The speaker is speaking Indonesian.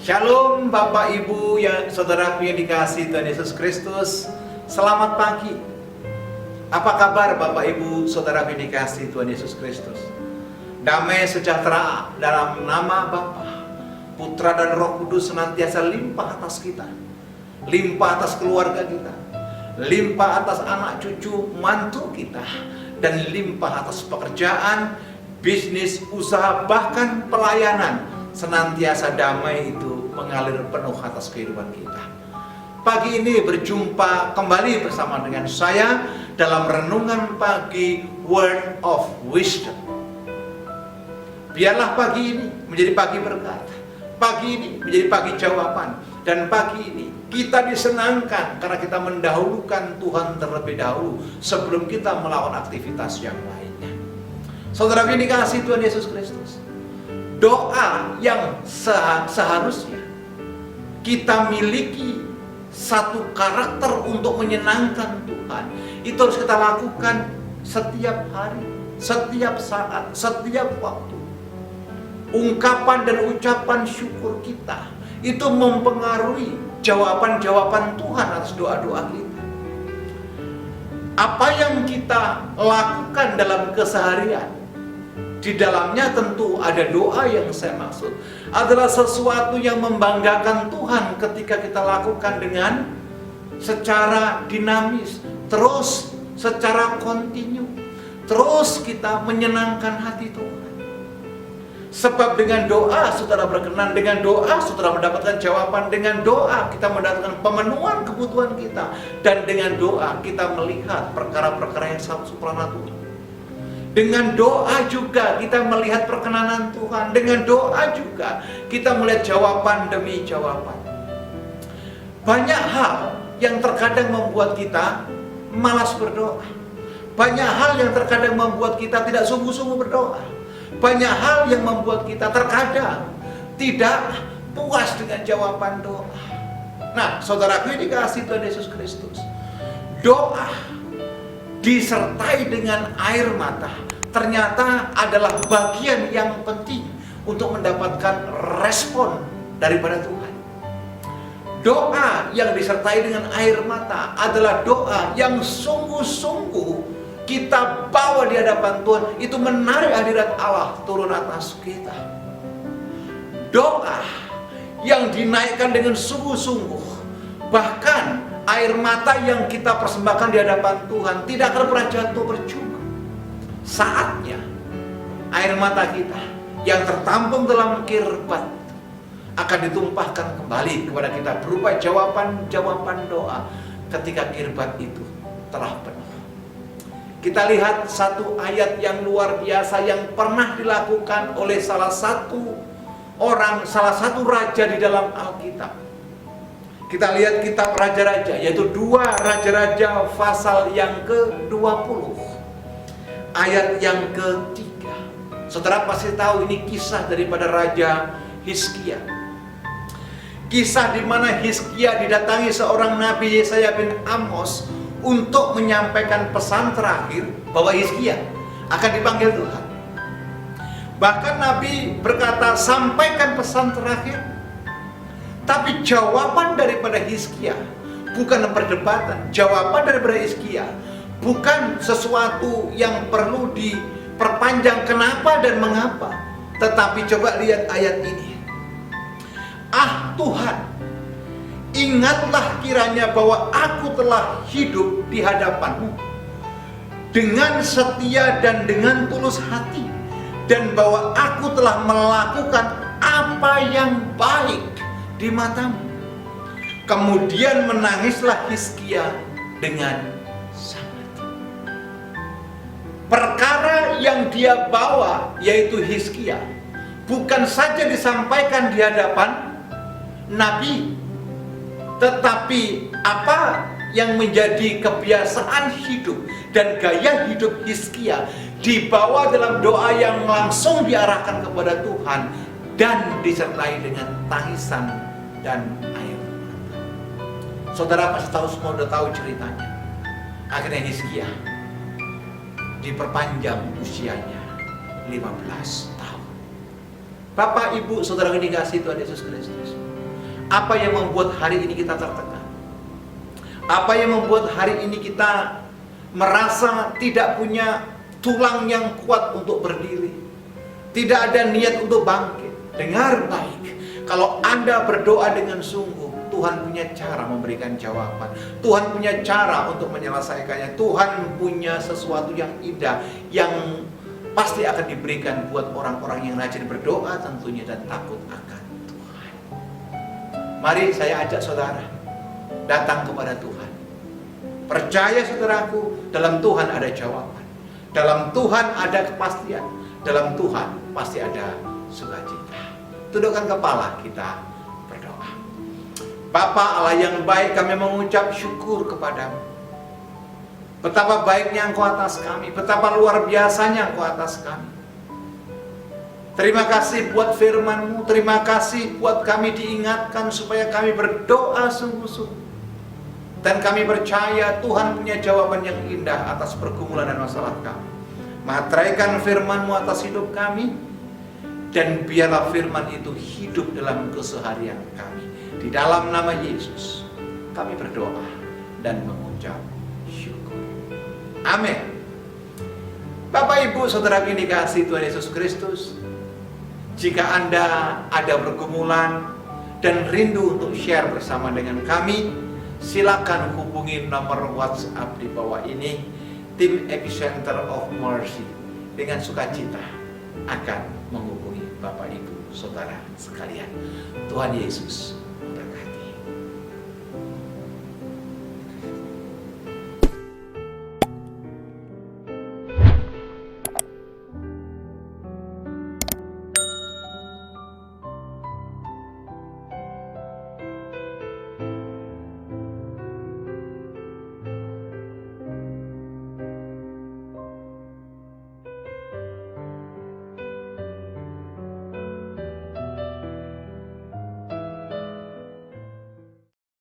Shalom Bapak Ibu yang saudaraku yang dikasihi Tuhan Yesus Kristus. Selamat pagi. Apa kabar Bapak Ibu saudaraku yang dikasihi Tuhan Yesus Kristus? Damai sejahtera dalam nama Bapa, Putra dan Roh Kudus senantiasa limpah atas kita. Limpah atas keluarga kita, limpah atas anak cucu mantu kita, dan limpah atas pekerjaan, bisnis, usaha, bahkan pelayanan. Senantiasa damai itu mengalir penuh atas kehidupan kita. Pagi ini berjumpa kembali bersama dengan saya dalam renungan pagi Word of Wisdom. Biarlah pagi ini menjadi pagi berkat, pagi ini menjadi pagi jawaban, dan pagi ini kita disenangkan karena kita mendahulukan Tuhan terlebih dahulu sebelum kita melakukan aktivitas yang lainnya. Saudara yang dikasihi Tuhan Yesus Kristus, doa yang seharusnya kita miliki satu karakter untuk menyenangkan Tuhan, itu harus kita lakukan setiap hari, setiap saat, setiap waktu. Ungkapan dan ucapan syukur kita itu mempengaruhi jawaban-jawaban Tuhan atas doa-doa kita. Apa yang kita lakukan dalam keseharian, di dalamnya tentu ada doa yang saya maksud, adalah sesuatu yang membanggakan Tuhan ketika kita lakukan dengan secara dinamis, terus secara kontinu, terus kita menyenangkan hati Tuhan. Sebab dengan doa saudara berkenan, dengan doa saudara mendapatkan jawaban, dengan doa kita mendapatkan pemenuhan kebutuhan kita, dan dengan doa kita melihat perkara-perkara yang sangat supranatural. Dengan doa juga kita melihat perkenanan Tuhan. Dengan doa juga kita melihat jawaban demi jawaban. Banyak hal yang terkadang membuat kita malas berdoa. Banyak hal yang terkadang membuat kita tidak sungguh-sungguh berdoa. Banyak hal yang membuat kita terkadang tidak puas dengan jawaban doa. Nah, saudaraku yang dikasihi Tuhan Yesus Kristus, doa disertai dengan air mata ternyata adalah bagian yang penting untuk mendapatkan respon daripada Tuhan. Doa yang disertai dengan air mata adalah doa yang sungguh-sungguh kita bawa di hadapan Tuhan, itu menarik hadirat Allah turun atas kita. Doa yang dinaikkan dengan sungguh-sungguh, bahkan air mata yang kita persembahkan di hadapan Tuhan tidak akan pernah jatuh percuma. Saatnya air mata kita yang tertampung dalam kirbat akan ditumpahkan kembali kepada kita berupa jawaban-jawaban doa ketika kirbat itu telah penuh. Kita lihat satu ayat yang luar biasa yang pernah dilakukan oleh salah satu raja di dalam Alkitab. Kita lihat kitab Raja-Raja, yaitu 2 Raja-Raja pasal yang ke-20, ayat yang ke-3. Saudara pasti tahu ini kisah daripada Raja Hizkia. Kisah di mana Hizkia didatangi seorang Nabi Yesaya bin Amos untuk menyampaikan pesan terakhir bahwa Hizkia akan dipanggil Tuhan. Bahkan Nabi berkata, sampaikan pesan terakhir. Tapi jawaban daripada Hizkia bukan perdebatan. Jawaban daripada Hizkia bukan sesuatu yang perlu diperpanjang kenapa dan mengapa. Tetapi coba lihat ayat ini. Ah Tuhan, ingatlah kiranya bahwa aku telah hidup di hadapan-Mu dengan setia dan dengan tulus hati, dan bahwa aku telah melakukan apa yang baik di mata-Mu. Kemudian menangislah Hizkia dengan sangat. Perkara yang dia bawa, yaitu Hizkia, bukan saja disampaikan di hadapan Nabi, tetapi apa yang menjadi kebiasaan hidup dan gaya hidup Hizkia dibawa dalam doa yang langsung diarahkan kepada Tuhan dan disertai dengan tangisan dan air mata. Saudara pasti tahu, semua udah tahu ceritanya. Akhirnya Hizkia diperpanjang usianya 15 tahun. Bapak, Ibu, saudara yang dikasihi Tuhan Yesus Kristus, Apa yang membuat hari ini kita tertekan? Apa yang membuat hari ini kita merasa tidak punya tulang yang kuat untuk berdiri? Tidak ada niat untuk bangkit. Dengar baik, kalau Anda berdoa dengan sungguh, Tuhan punya cara memberikan jawaban. Tuhan punya cara untuk menyelesaikannya. Tuhan punya sesuatu yang indah, yang pasti akan diberikan buat orang-orang yang rajin berdoa tentunya dan takut akan Tuhan. Mari saya ajak saudara datang kepada Tuhan. Percaya saudaraku, dalam Tuhan ada jawaban. Dalam Tuhan ada kepastian. Dalam Tuhan pasti ada sukacita. Tundukkan kepala, kita berdoa. Bapa Allah yang baik, kami mengucap syukur kepadamu. Betapa baiknya Engkau atas kami, betapa luar biasanya Engkau atas kami. Terima kasih buat firman-Mu, terima kasih buat kami diingatkan supaya kami berdoa sungguh-sungguh. Dan kami percaya Tuhan punya jawaban yang indah atas pergumulan dan masalah kami. Materaikan firman-Mu atas hidup kami, dan biarlah firman itu hidup dalam keseharian kami. Di dalam nama Yesus kami berdoa dan mengucap syukur. Amin. Bapak Ibu Saudara yang dikasihi Tuhan Yesus Kristus, jika Anda ada pergumulan dan rindu untuk share bersama dengan kami, silakan hubungi nomor WhatsApp di bawah ini. Tim Epicenter of Mercy dengan sukacita akan menghubungi Bapak Ibu Saudara sekalian. Tuhan Yesus memberkati.